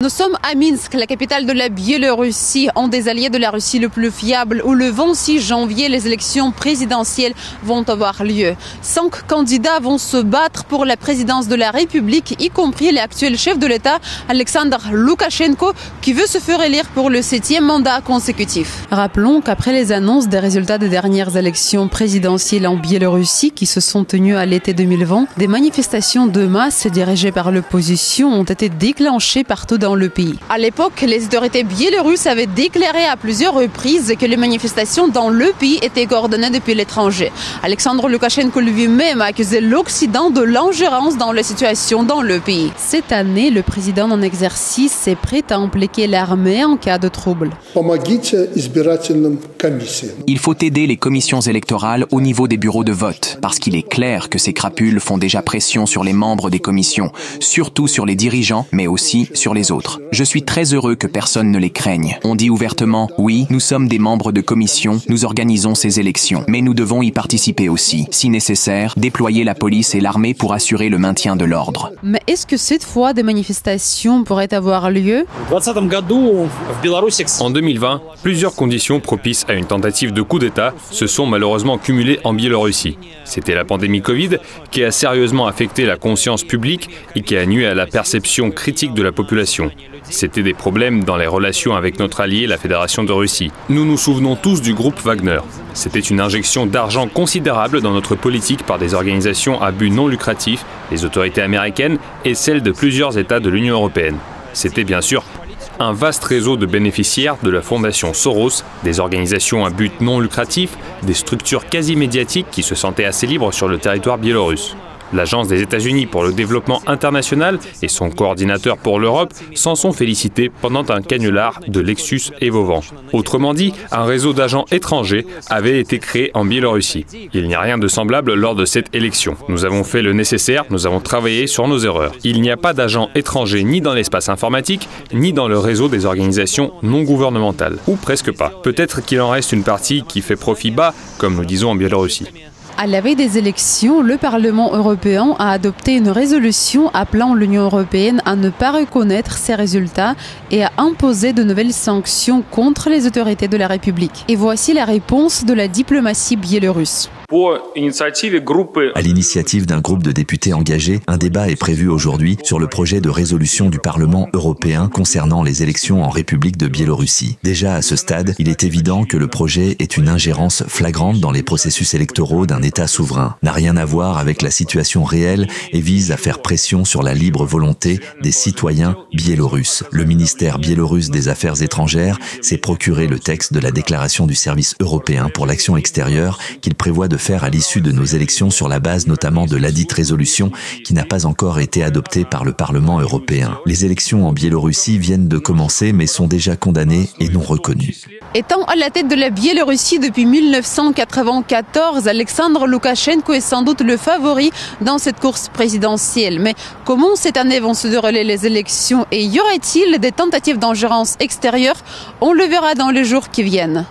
Nous sommes à Minsk, la capitale de la Biélorussie, un des alliés de la Russie le plus fiable, où le 26 janvier, les élections présidentielles vont avoir lieu. 5 candidats vont se battre pour la présidence de la République, y compris l'actuel chef de l'État, Alexandre Loukachenko, qui veut se faire élire pour le 7e mandat consécutif. Rappelons qu'après les annonces des résultats des dernières élections présidentielles en Biélorussie, qui se sont tenues à l'été 2020, des manifestations de masse dirigées par l'opposition ont été déclenchées partout dans le pays. À l'époque, les autorités biélorusses avaient déclaré à plusieurs reprises que les manifestations dans le pays étaient coordonnées depuis l'étranger. Alexandre Loukachenko lui-même a accusé l'Occident de l'ingérence dans la situation dans le pays. Cette année, le président en exercice est prêt à impliquer l'armée en cas de trouble. Il faut aider les commissions électorales au niveau des bureaux de vote, parce qu'il est clair que ces crapules font déjà pression sur les membres des commissions, surtout sur les dirigeants, mais aussi sur les autres. Je suis très heureux que personne ne les craigne. On dit ouvertement, oui, nous sommes des membres de commission, nous organisons ces élections, mais nous devons y participer aussi. Si nécessaire, déployer la police et l'armée pour assurer le maintien de l'ordre. Mais est-ce que cette fois des manifestations pourraient avoir lieu? En 2020, plusieurs conditions propices à une tentative de coup d'État se sont malheureusement cumulées en Biélorussie. C'était la pandémie Covid qui a sérieusement affecté la conscience publique et qui a nui à la perception critique de la population. C'était des problèmes dans les relations avec notre allié, la Fédération de Russie. Nous nous souvenons tous du groupe Wagner. C'était une injection d'argent considérable dans notre politique par des organisations à but non lucratif, les autorités américaines et celles de plusieurs États de l'Union européenne. C'était bien sûr un vaste réseau de bénéficiaires de la Fondation Soros, des organisations à but non lucratif, des structures quasi médiatiques qui se sentaient assez libres sur le territoire biélorusse. L'Agence des États-Unis pour le développement international et son coordinateur pour l'Europe s'en sont félicités pendant un canular de Lexus et Vauvan. Autrement dit, un réseau d'agents étrangers avait été créé en Biélorussie. Il n'y a rien de semblable lors de cette élection. Nous avons fait le nécessaire, nous avons travaillé sur nos erreurs. Il n'y a pas d'agents étrangers ni dans l'espace informatique, ni dans le réseau des organisations non gouvernementales. Ou presque pas. Peut-être qu'il en reste une partie qui fait profit bas, comme nous disons en Biélorussie. À la veille des élections, le Parlement européen a adopté une résolution appelant l'Union européenne à ne pas reconnaître ces résultats et à imposer de nouvelles sanctions contre les autorités de la République. Et voici la réponse de la diplomatie biélorusse. À l'initiative d'un groupe de députés engagés, un débat est prévu aujourd'hui sur le projet de résolution du Parlement européen concernant les élections en République de Biélorussie. Déjà à ce stade, il est évident que le projet est une ingérence flagrante dans les processus électoraux d'un État souverain, n'a rien à voir avec la situation réelle et vise à faire pression sur la libre volonté des citoyens biélorusses. Le ministère biélorusse des Affaires étrangères s'est procuré le texte de la déclaration du service européen pour l'action extérieure qu'il prévoit de faire à l'issue de nos élections sur la base notamment de ladite résolution qui n'a pas encore été adoptée par le Parlement européen. Les élections en Biélorussie viennent de commencer mais sont déjà condamnées et non reconnues. Étant à la tête de la Biélorussie depuis 1994, Alexandre Loukachenko est sans doute le favori dans cette course présidentielle. Mais comment cette année vont se dérouler les élections et y aurait-il des tentatives d'ingérence extérieure? On le verra dans les jours qui viennent.